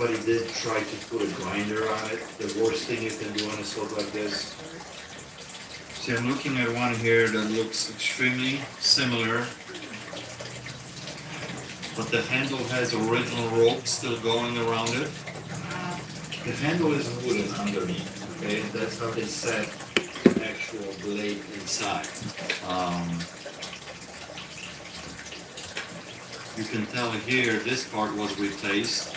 somebody did try to put a grinder on it. The worst thing you can do on a slope like this. See, I'm looking at one here that looks extremely similar, but the handle has original rope still going around it. The handle is wooden underneath, okay? That's how they set the actual blade inside. You can tell here this part was replaced.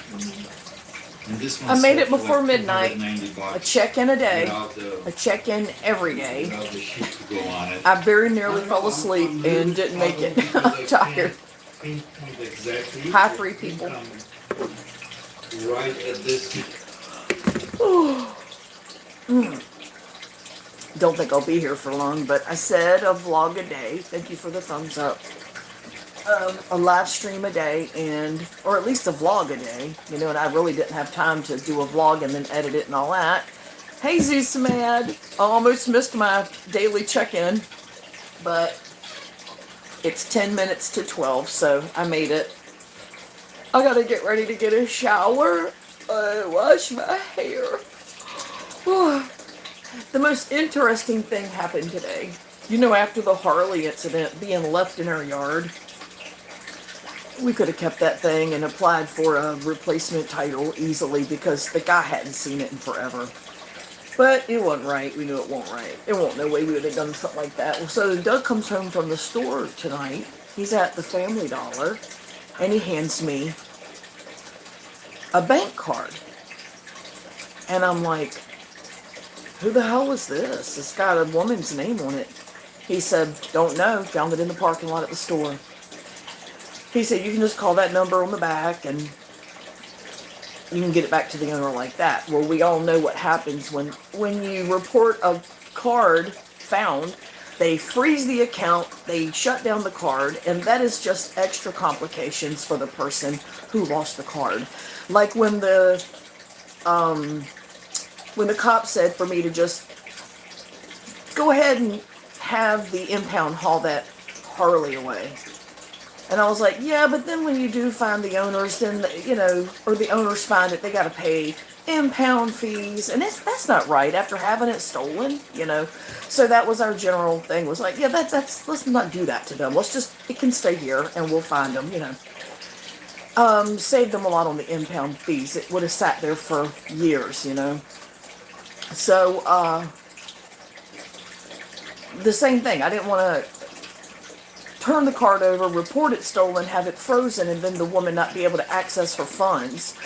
And this one I made it set for before like midnight. $290 A check-in a day. without the, A check-in every day. without the sheet to go on it. I very nearly fell asleep and didn't make it. I'm tired. Pinpoint exactly. Hi, free people. Right at this. Don't think I'll be here for long, but I said a vlog a day. Thank you for the thumbs up. A live stream a day, or at least a vlog a day. You know, and I really didn't have time to do a vlog and then edit it and all that. Hey, Zeusmad. I almost missed my daily check-in, but it's 10 minutes to 12, so I made it. I gotta get ready to get a shower, wash my hair. The most interesting thing happened today. You know, after the Harley incident being left in our yard, we could have kept that thing and applied for a replacement title easily because the guy hadn't seen it in forever. But it wasn't right. We knew it wasn't right. There won't no way we would have done something like that. Well, so Doug comes home from the store tonight. He's at the Family Dollar, and he hands me a bank card. And I'm like, who the hell is this? It's got a woman's name on it. He said, don't know. Found it in the parking lot at the store. He said, you can just call that number on the back and you can get it back to the owner like that. Well, we all know what happens when you report a card found. They freeze the account, they shut down the card, and that is just extra complications for the person who lost the card. Like when the cop said for me to just go ahead and have the impound haul that Harley away. And I was like, yeah, but then when you do find the owners, then, you know, or the owners find it, they got to pay impound fees. And that's not right after having it stolen, you know. So that was our general thing, was like, yeah, that's let's not do that to them. Let's just, it can stay here and we'll find them, you know. Saved them a lot on the impound fees. It would have sat there for years, you know. So, the same thing. I didn't want to turn the card over, report it stolen, have it frozen, and then the woman not be able to access her funds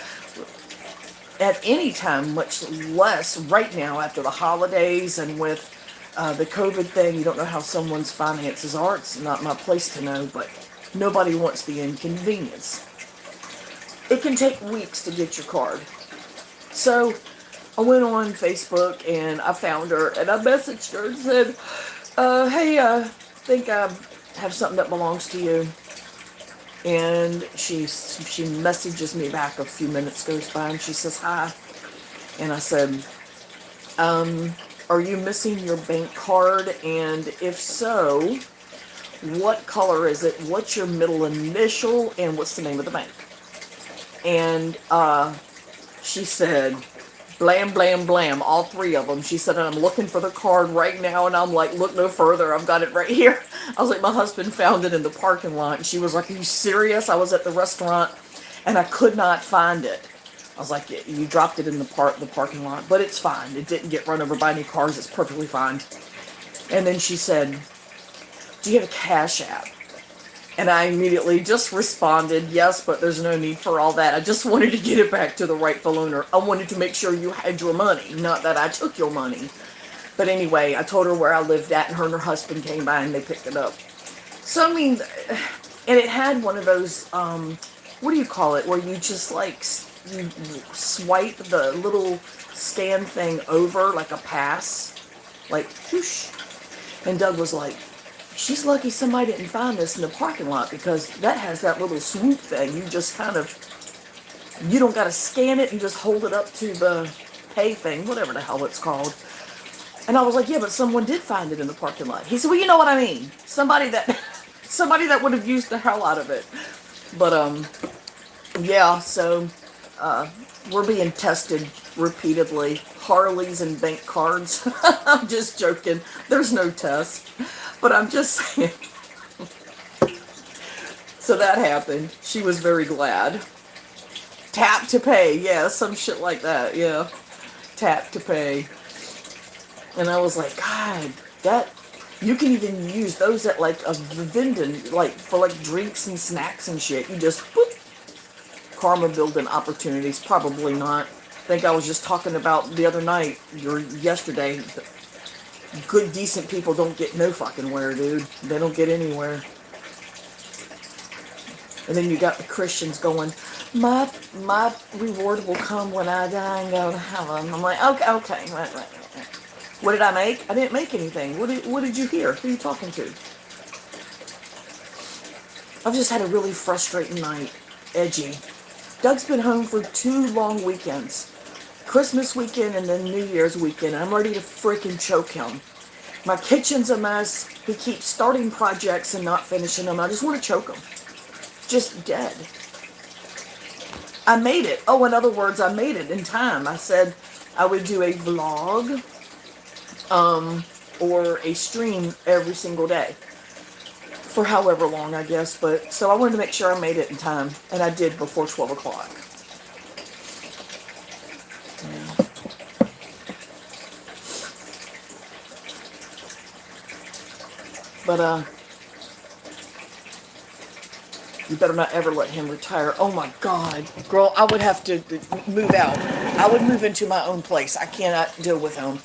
at any time, much less right now after the holidays and with the COVID thing. You don't know how someone's finances are. It's not my place to know, but nobody wants the inconvenience. It can take weeks to get your card. So I went on Facebook and I found her and I messaged her and said, hey, I think I have something that belongs to you. And she messages me back. A few minutes goes by and she says hi. And I said, are you missing your bank card? And if so, what color is it? What's your middle initial? And what's the name of the bank? And she said, blam, blam, blam, all three of them. She said, I'm looking for the card right now. And I'm like, look no further. I've got it right here. I was like, my husband found it in the parking lot. And she was like, are you serious? I was at the restaurant and I could not find it. I was like, you dropped it in the parking lot, but it's fine. It didn't get run over by any cars. It's perfectly fine. And then she said, do you have a Cash App? And I immediately just responded, yes, but there's no need for all that. I just wanted to get it back to the rightful owner. I wanted to make sure you had your money, not that I took your money. But anyway, I told her where I lived at, and her husband came by and they picked it up. So, I mean, and it had one of those, what do you call it, where you just like, you swipe the little stand thing over like a pass, like, whoosh. And Doug was like, she's lucky somebody didn't find this in the parking lot because that has that little swoop thing. You just kind of, you don't got to scan it and just hold it up to the pay thing, whatever the hell it's called. And I was like, yeah, but someone did find it in the parking lot. He said, well, you know what I mean. Somebody that would have used the hell out of it. But, yeah, so, We're being tested repeatedly. Harleys and bank cards. I'm just joking. There's no test. But I'm just saying. So that happened. She was very glad. Tap to pay. Yeah, some shit like that. Yeah. Tap to pay. And I was like, God, that... You can even use those at like a vending, like for like drinks and snacks and shit. You just, boop. Karma building opportunities. Probably not. I think I was just talking about the other night, or yesterday. Good, decent people don't get no fucking where, dude. They don't get anywhere. And then you got the Christians going, my reward will come when I die and go to heaven. I'm like, okay, right. What did I make? I didn't make anything. What did you hear? Who are you talking to? I've just had a really frustrating night. Edgy. Doug's been home for 2 long weekends. Christmas weekend and then New Year's weekend. I'm ready to freaking choke him. My kitchen's a mess. He keeps starting projects and not finishing them. I just want to choke him. Just dead. I made it. Oh, in other words, I made it in time. I said I would do a vlog or a stream every single day. For however long, I guess. But so I wanted to make sure I made it in time. And I did before 12 o'clock. Yeah. But, you better not ever let him retire. Oh my God. Girl, I would have to move out. I would move into my own place. I cannot deal with him.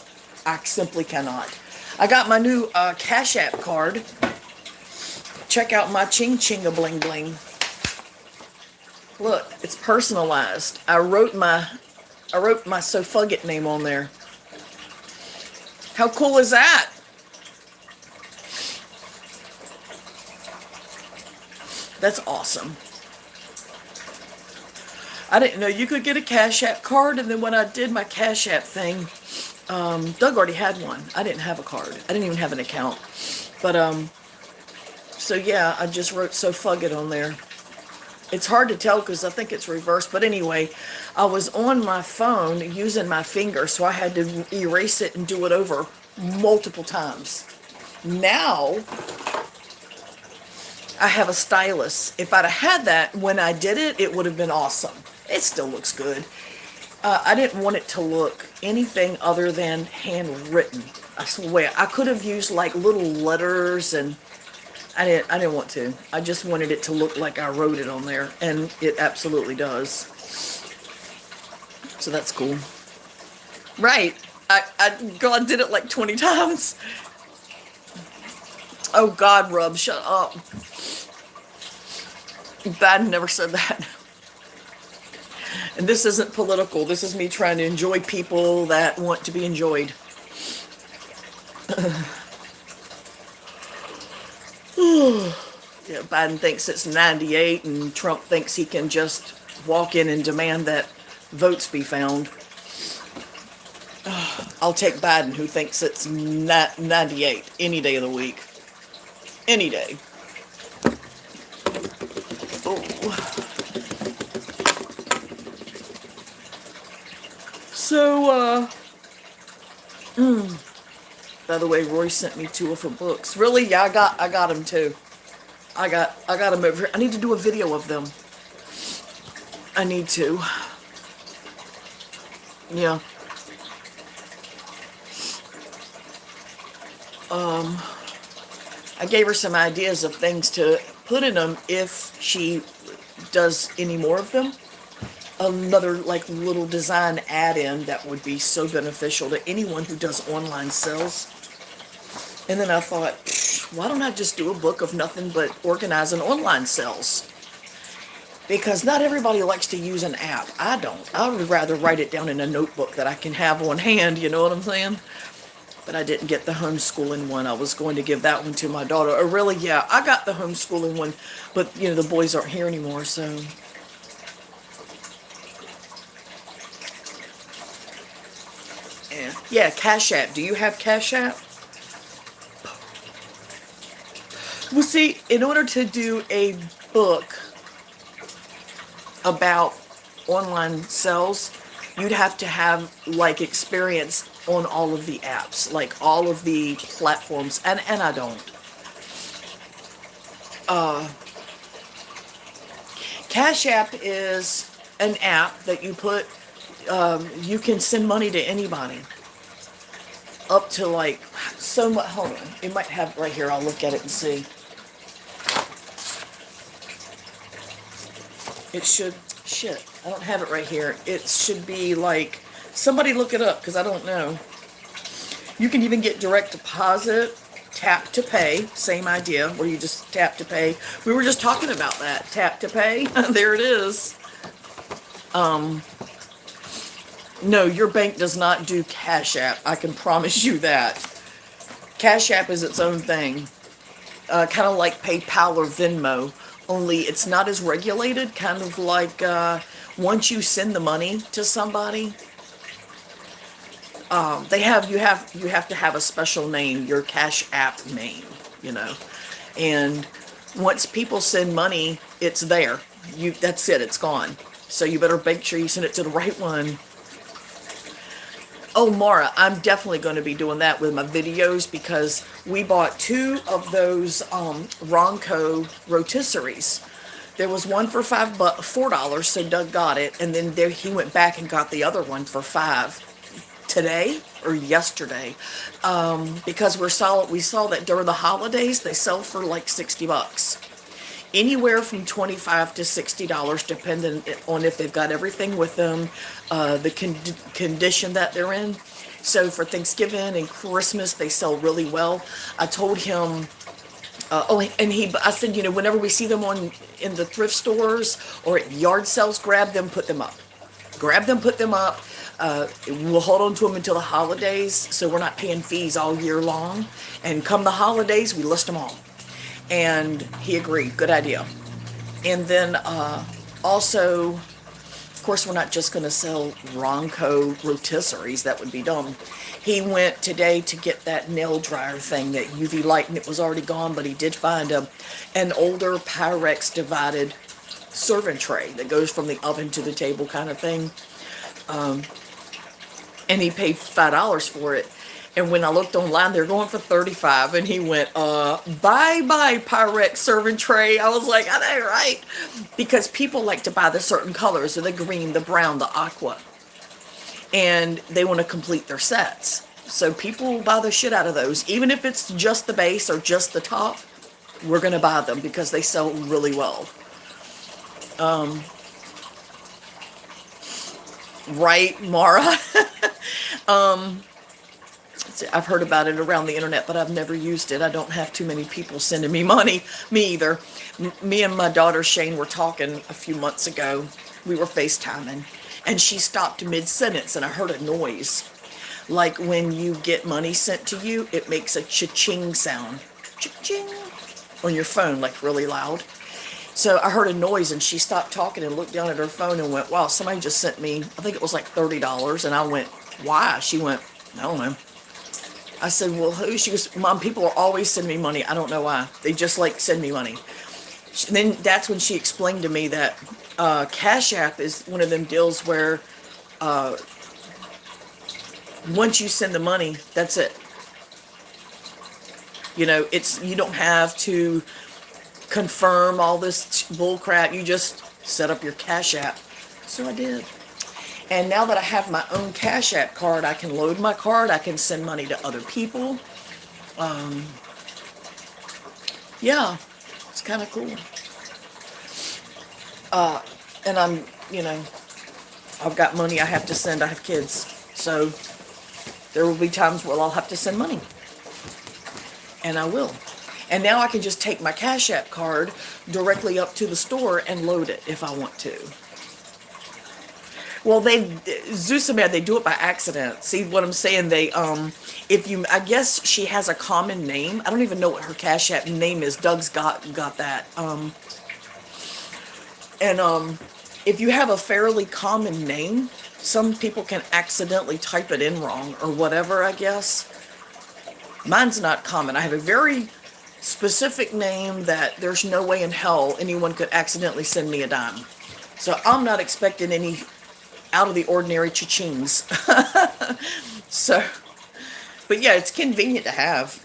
I simply cannot. I got my new Cash App card. Check out my ching chinga bling bling. Look, it's personalized. I wrote my So Fugget name on there. How cool is that? That's awesome. I didn't know you could get a Cash App card, and then when I did my Cash App thing, Doug already had one. I didn't have a card. I didn't even have an account. But, so yeah, I just wrote So Fugget on there. It's hard to tell because I think it's reversed. But anyway, I was on my phone using my finger, so I had to erase it and do it over multiple times. Now, I have a stylus. If I'd have had that when I did it, it would have been awesome. It still looks good. I didn't want it to look anything other than handwritten. I swear. I could have used like little letters, and I didn't want to. I just wanted it to look like I wrote it on there, and it absolutely does. So that's cool. Right. God did it like 20 times. Oh God, Rub, shut up. Biden never said that. And this isn't political. This is me trying to enjoy people that want to be enjoyed. Yeah, Biden thinks it's 98 and Trump thinks he can just walk in and demand that votes be found. I'll take Biden, who thinks it's 98 any day of the week. Any day. Oh. So, by the way, Roy sent me 2 of her books. Really? Yeah, I got them too. I got them over here. I need to do a video of them. I need to. Yeah. I gave her some ideas of things to put in them if she does any more of them. Another like little design add-in that would be so beneficial to anyone who does online sales. And then I thought, why don't I just do a book of nothing but organizing online sales? Because not everybody likes to use an app. I don't. I would rather write it down in a notebook that I can have on hand, you know what I'm saying? But I didn't get the homeschooling one. I was going to give that one to my daughter. Or really, yeah, I got the homeschooling one, but you know, the boys aren't here anymore, so. Yeah, Cash App. Do you have Cash App? Well, see, in order to do a book about online sales, you'd have to have like experience on all of the apps, like all of the platforms, and I don't. Cash App is an app that you put, you can send money to anybody. Up to like, so much, hold on, it might have right here, I'll look at it and see. It should, shit, I don't have it right here. It should be like, somebody look it up, because I don't know. You can even get direct deposit, tap to pay, same idea, where you just tap to pay. We were just talking about that, tap to pay, there it is. No, your bank does not do Cash App, I can promise you that. Cash App is its own thing, kind of like PayPal or Venmo, only it's not as regulated, kind of like once you send the money to somebody, you have to have a special name, your Cash App name, you know. And once people send money, it's there. That's it, it's gone. So you better make sure you send it to the right one. Oh, Mara, I'm definitely going to be doing that with my videos, because we bought 2 of those Ronco rotisseries. There was one for $4, so Doug got it, and then he went back and got the other one for $5 today or yesterday, because we saw that during the holidays they sell for like $60. Anywhere from $25 to $60, depending on if they've got everything with them, the condition that they're in. So for Thanksgiving and Christmas, they sell really well. I told him, I said, you know, whenever we see them in the thrift stores or at yard sales, grab them, put them up. Grab them, put them up. We'll hold on to them until the holidays, so we're not paying fees all year long. And come the holidays, we list them all. And he agreed, good idea. And then also, of course, we're not just going to sell Ronco rotisseries, that would be dumb. He went today to get that nail dryer thing, that UV light, and it was already gone, but he did find an older Pyrex divided serving tray that goes from the oven to the table kind of thing. And he paid $5 for it. And when I looked online, they're going for $35. And he went, bye-bye Pyrex serving tray. I was like, I know, right? Because people like to buy the certain colors, the green, the brown, the aqua. And they want to complete their sets. So people buy the shit out of those. Even if it's just the base or just the top, we're going to buy them because they sell really well. Right, Mara? I've heard about it around the internet, but I've never used it. I don't have too many people sending me money. Me either. Me and my daughter Shane were talking a few months ago. We were FaceTiming, and she stopped mid-sentence, and I heard a noise. Like when you get money sent to you, it makes a cha-ching sound. Cha-ching. On your phone, like really loud. So I heard a noise, and she stopped talking and looked down at her phone and went, wow, somebody just sent me, I think it was like $30. And I went, why? She went, I don't know. I said, well, who? She goes, Mom, people are always sending me money. I don't know why. They just like send me money. And then that's when she explained to me that Cash App is one of them deals where once you send the money, that's it. You know, you don't have to confirm all this bull crap. You just set up your Cash App. So I did. And now that I have my own Cash App card, I can load my card. I can send money to other people. Yeah, it's kind of cool. And I'm, you know, I've got money I have to send. I have kids. So there will be times where I'll have to send money. And I will. And now I can just take my Cash App card directly up to the store and load it if I want to. Well, Zusamad, they do it by accident. See what I'm saying? I guess she has a common name. I don't even know what her Cash App name is. Doug's got that. If you have a fairly common name, some people can accidentally type it in wrong or whatever, I guess. Mine's not common. I have a very specific name that there's no way in hell anyone could accidentally send me a dime. So I'm not expecting any out of the ordinary cha-chings. So, but yeah, it's convenient to have.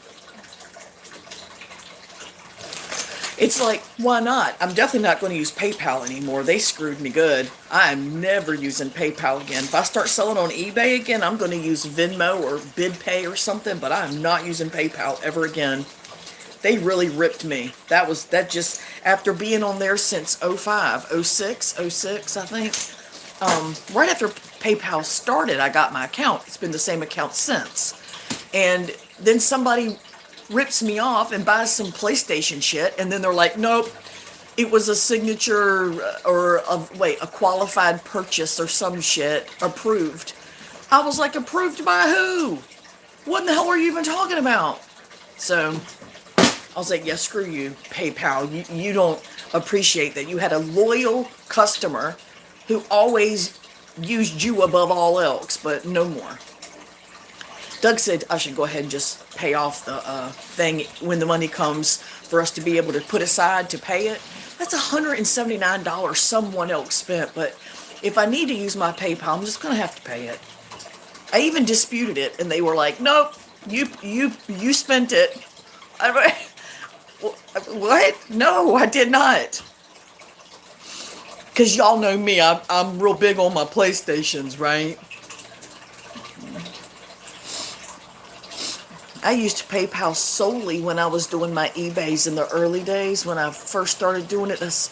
It's like, why not? I'm definitely not going to use PayPal anymore. They screwed me good. I'm never using PayPal again. If I start selling on eBay again, I'm going to use Venmo or BidPay or something, but I'm not using PayPal ever again. They really ripped me. That just, after being on there since 05, 06, I think. Right after PayPal started, I got my account. It's been the same account since. And then somebody rips me off and buys some PlayStation shit, and then they're like, nope, it was a signature or a qualified purchase or some shit approved. I was like, approved by who? What in the hell are you even talking about? So I was like, yeah, screw you, PayPal. You don't appreciate that you had a loyal customer who always used you above all else, but no more. Doug said I should go ahead and just pay off the thing when the money comes for us to be able to put aside to pay it. That's $179 someone else spent, but if I need to use my PayPal, I'm just going to have to pay it. I even disputed it, and they were like, nope, you spent it. What? No, I did not. Because y'all know me, I'm real big on my PlayStations, right? I used PayPal solely when I was doing my eBays in the early days when I first started doing it. Just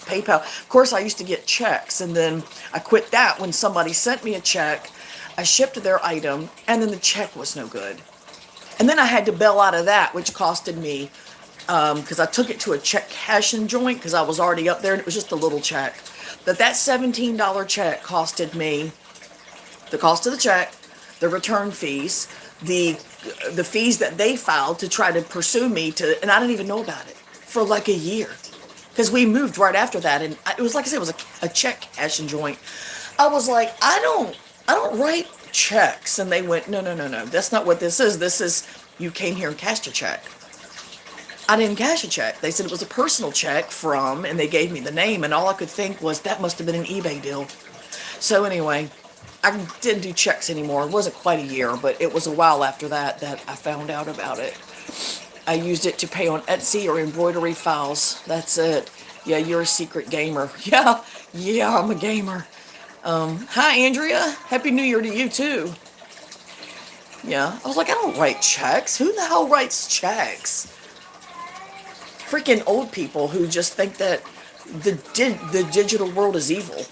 PayPal. Of course, I used to get checks, and then I quit that when somebody sent me a check. I shipped their item, and then the check was no good. And then I had to bail out of that, which costed me, because I took it to a check cashing joint because I was already up there, and it was just a little check. But that $17 check costed me the cost of the check, the return fees, the fees that they filed to try to pursue me to, and I didn't even know about it for like a year, because we moved right after that, and it was like I said, it was a check cashing joint. I was like, I don't write checks, and they went, no, that's not what this is. This is, you came here and cashed a check. I didn't cash a check. They said it was a personal check from, and they gave me the name, and all I could think was that must have been an eBay deal. So anyway, I didn't do checks anymore. It wasn't quite a year, but it was a while after that I found out about it. I used it to pay on Etsy or embroidery files. That's it. Yeah, you're a secret gamer. Yeah, I'm a gamer. Hi, Andrea. Happy New Year to you, too. Yeah, I was like, I don't write checks. Who the hell writes checks? Freaking old people who just think that the digital world is evil.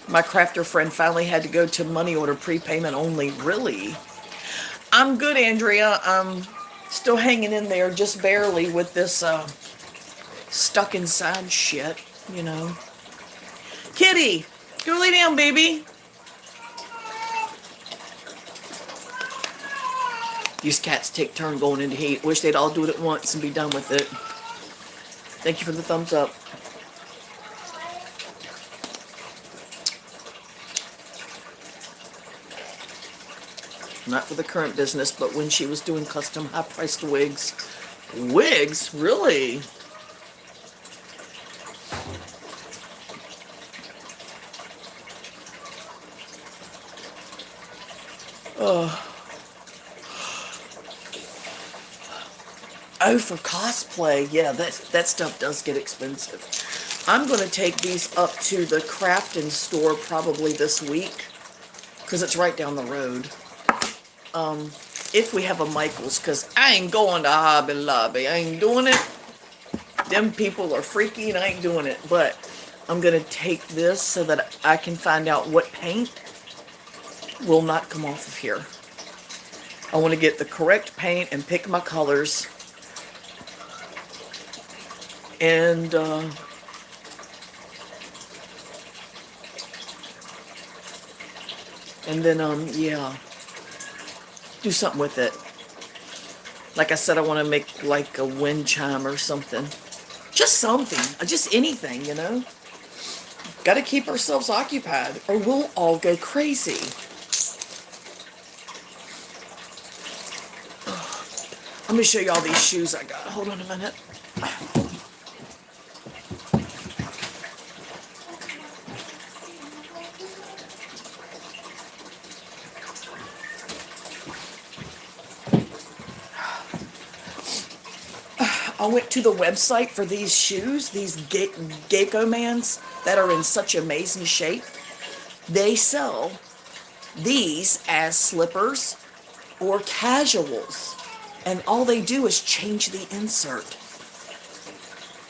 My crafter friend finally had to go to money order prepayment only. Really? I'm good, Andrea. I'm still hanging in there just barely with this stuck inside shit, you know. Kitty, go lay down, baby. These cats take turn going into heat. Wish they'd all do it at once and be done with it. Thank you for the thumbs up. Not for the current business, but when she was doing custom high-priced wigs. Wigs? Really? Oh, for cosplay. Yeah, that stuff does get expensive. I'm going to take these up to the crafting store probably this week, because it's right down the road. If we have a Michael's, because I ain't going to Hobby Lobby. I ain't doing it. Them people are freaky and I ain't doing it. But I'm going to take this so that I can find out what paint will not come off of here. I want to get the correct paint and pick my colors. And then, yeah. Do something with it. Like I said, I want to make like a wind chime or something. Just something. Just anything, you know. Got to keep ourselves occupied or we'll all go crazy. Let me show you all these shoes I got. Hold on a minute. I went to the website for these shoes, these Gecko Mans that are in such amazing shape. They sell these as slippers or casuals, and all they do is change the insert.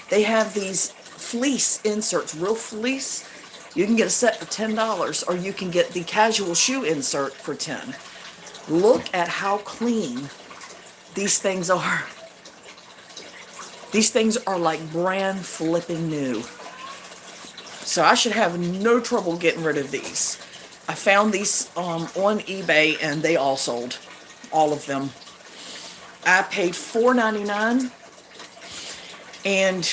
They have these fleece inserts, real fleece. You can get a set for $10, or you can get the casual shoe insert for $10. Look at how clean these things are. These things are like brand flipping new. So I should have no trouble getting rid of these. I found these on eBay, and they all sold. All of them. I paid $4.99, and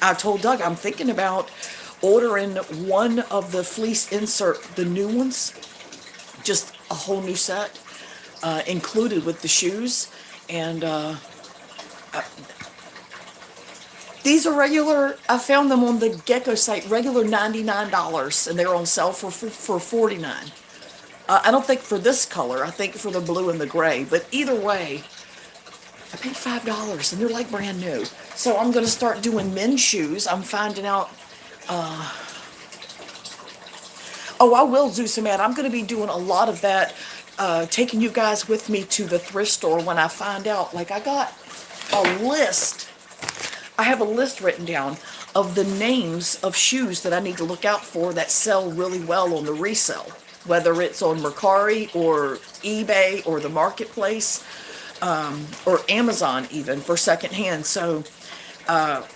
I told Doug I'm thinking about ordering one of the fleece insert, the new ones, just a whole new set, included with the shoes. And these are regular. I found them on the Gecko site, regular $99, and they're on sale for $49. I don't think for this color. I think for the blue and the gray. But either way, I paid $5, and they're like brand new. So I'm going to start doing men's shoes. I'm finding out. Oh, I will, Zeusamad. I'm going to be doing a lot of that, taking you guys with me to the thrift store when I find out. Like, I got a list. I have a list written down of the names of shoes that I need to look out for that sell really well on the resale, whether it's on Mercari or eBay or the marketplace, or Amazon even for secondhand. So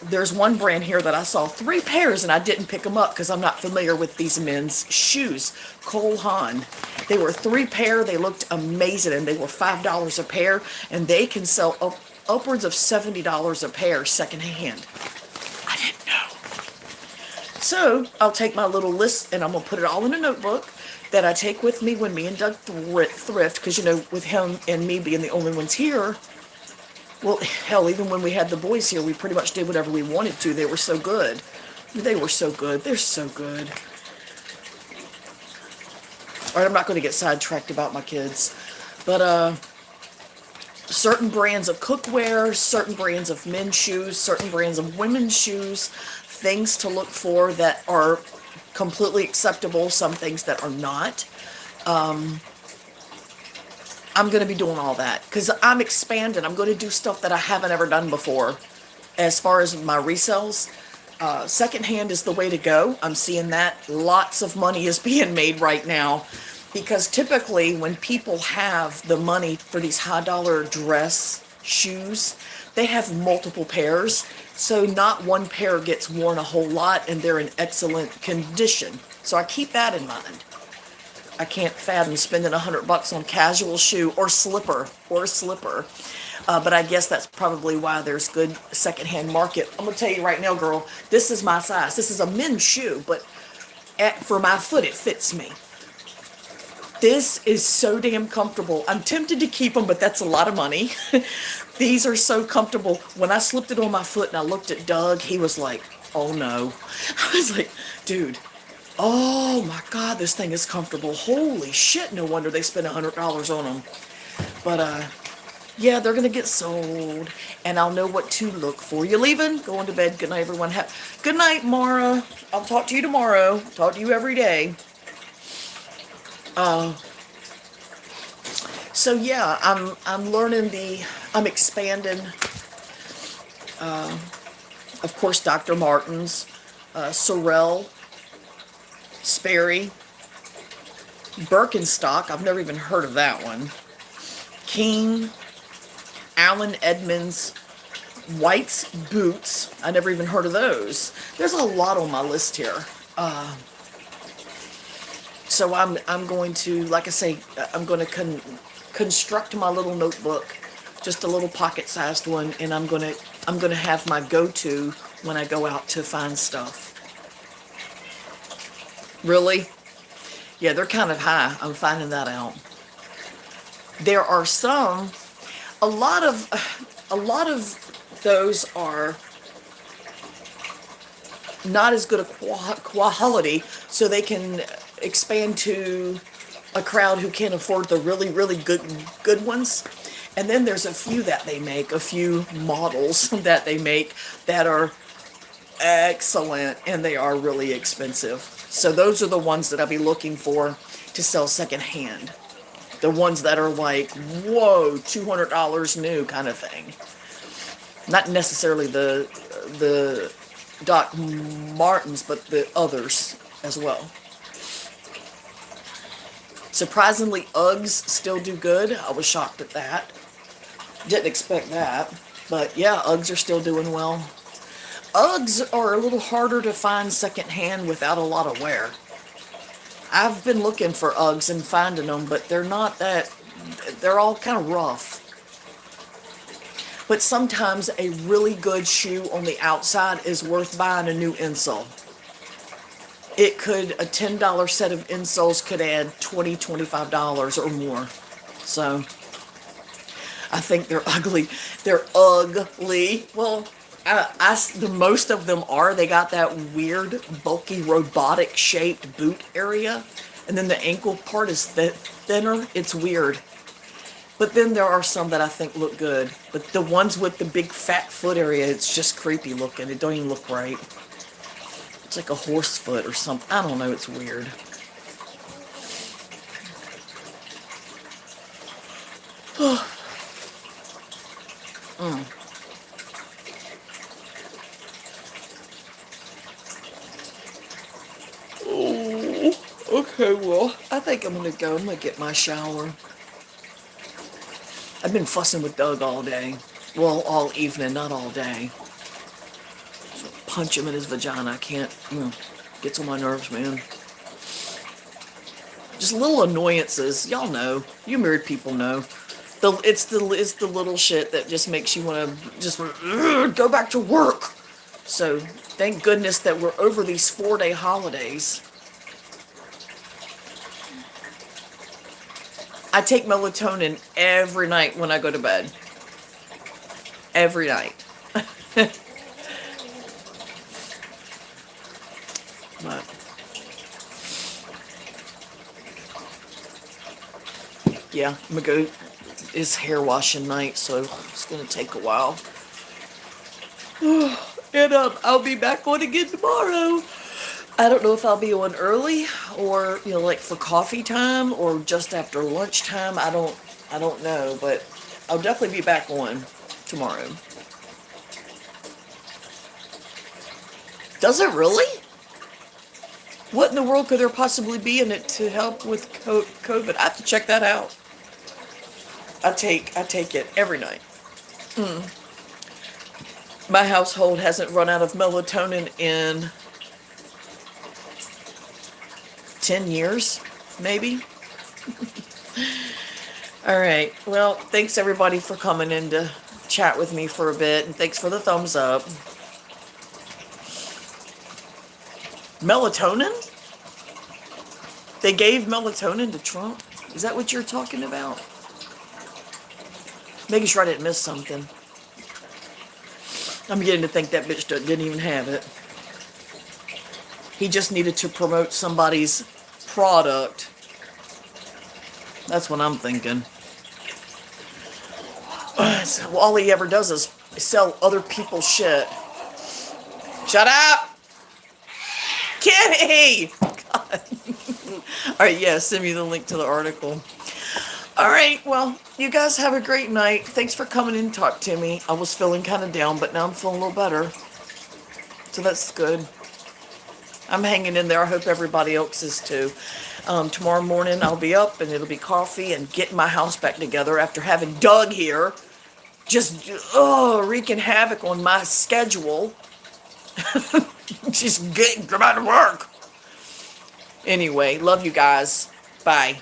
there's one brand here that I saw 3 pairs, and I didn't pick them up because I'm not familiar with these men's shoes. Cole Haan. They were 3 pair. They looked amazing, and they were $5 a pair, and they can sell upwards of $70 a pair secondhand. I didn't know. So I'll take my little list, and I'm going to put it all in a notebook that I take with me when me and Doug thrift, because, you know, with him and me being the only ones here, well, hell, even when we had the boys here, we pretty much did whatever we wanted to. They were so good. They were so good. They're so good. All right, I'm not going to get sidetracked about my kids. But, certain brands of cookware, certain brands of men's shoes, certain brands of women's shoes, things to look for that are completely acceptable, some things that are not. I'm going to be doing all that because I'm expanding. I'm going to do stuff that I haven't ever done before as far as my resells. Secondhand is the way to go. I'm seeing that lots of money is being made right now, because typically when people have the money for these high dollar dress shoes, they have multiple pairs. So not one pair gets worn a whole lot, and they're in excellent condition. So I keep that in mind. I can't fathom spending $100 on casual shoe or slipper. But I guess that's probably why there's good secondhand market. I'm gonna tell you right now, girl, this is my size. This is a men's shoe, but for my foot, it fits me. This is so damn comfortable. I'm tempted to keep them, but that's a lot of money. These are so comfortable. When I slipped it on my foot and I looked at Doug, he was like, oh no. I was like, dude, oh my God, this thing is comfortable. Holy shit, no wonder they spent $100 on them. But, yeah, they're going to get sold, and I'll know what to look for. You leaving? Going to bed. Good night, everyone. Good night, Mara. I'll talk to you tomorrow. Talk to you every day. So yeah, I'm learning I'm expanding, of course, Dr. Martens, Sorel, Sperry, Birkenstock, I've never even heard of that one, King, Allen Edmonds, White's boots, I never even heard of those. There's a lot on my list here. So I'm going to, like I say, I'm going to construct my little notebook, just a little pocket-sized one, and I'm going to have my go-to when I go out to find stuff. Really? Yeah, they're kind of high. I'm finding that out. There are some, a lot of those are not as good a quality, so they can expand to a crowd who can't afford the really, really good ones. And then there's a few that they make, a few models that they make that are excellent, and they are really expensive. So those are the ones that I'll be looking for to sell secondhand. The ones that are like, whoa, $200 new kind of thing. Not necessarily the Doc Martens, but the others as well. Surprisingly, Uggs still do good. I was shocked at that. Didn't expect that. But yeah, Uggs are still doing well. Uggs are a little harder to find secondhand without a lot of wear. I've been looking for Uggs and finding them, but they're not that, they're all kind of rough. But sometimes a really good shoe on the outside is worth buying a new insole. It could, a $10 set of insoles could add $20, $25 or more. So, I think they're ugly. They're ugly. Well, the most of them are. They got that weird, bulky, robotic shaped boot area. And then the ankle part is thinner. It's weird. But then there are some that I think look good. But the ones with the big fat foot area, it's just creepy looking. It don't even look right. It's like a horse foot or something. I don't know. It's weird. Oh, okay, well, I think I'm going to go. I'm going to get my shower. I've been fussing with Doug all day. Well, all evening, not all day. So punch him in his vagina. I can't, gets on my nerves, man. Just little annoyances. Y'all know. You married people know. It's the little shit that just makes you want to just go back to work. So thank goodness that we're over these 4-day holidays. I take melatonin every night when I go to bed. Every night. But yeah, I'm gonna go. It's hair washing night, so it's gonna take a while. And I'll be back on again tomorrow. I don't know if I'll be on early or like for coffee time or just after lunchtime. I don't know, but I'll definitely be back on tomorrow. Does it really? What in the world could there possibly be in it to help with COVID? I have to check that out. I take it every night. My household hasn't run out of melatonin in 10 years, maybe. All right. Well, thanks everybody for coming in to chat with me for a bit, and thanks for the thumbs up. Melatonin? They gave melatonin to Trump? Is that what you're talking about? Making sure I didn't miss something. I'm beginning to think that bitch didn't even have it. He just needed to promote somebody's product. That's what I'm thinking. So all he ever does is sell other people's shit. Shut up! Kitty! God. Alright, yeah, send me the link to the article. Alright, well, you guys have a great night. Thanks for coming in and talk to me. I was feeling kind of down, but now I'm feeling a little better. So that's good. I'm hanging in there. I hope everybody else is too. Tomorrow morning I'll be up and it'll be coffee and getting my house back together after having Doug here. Just wreaking havoc on my schedule. Just come out to work. Anyway, love you guys. Bye.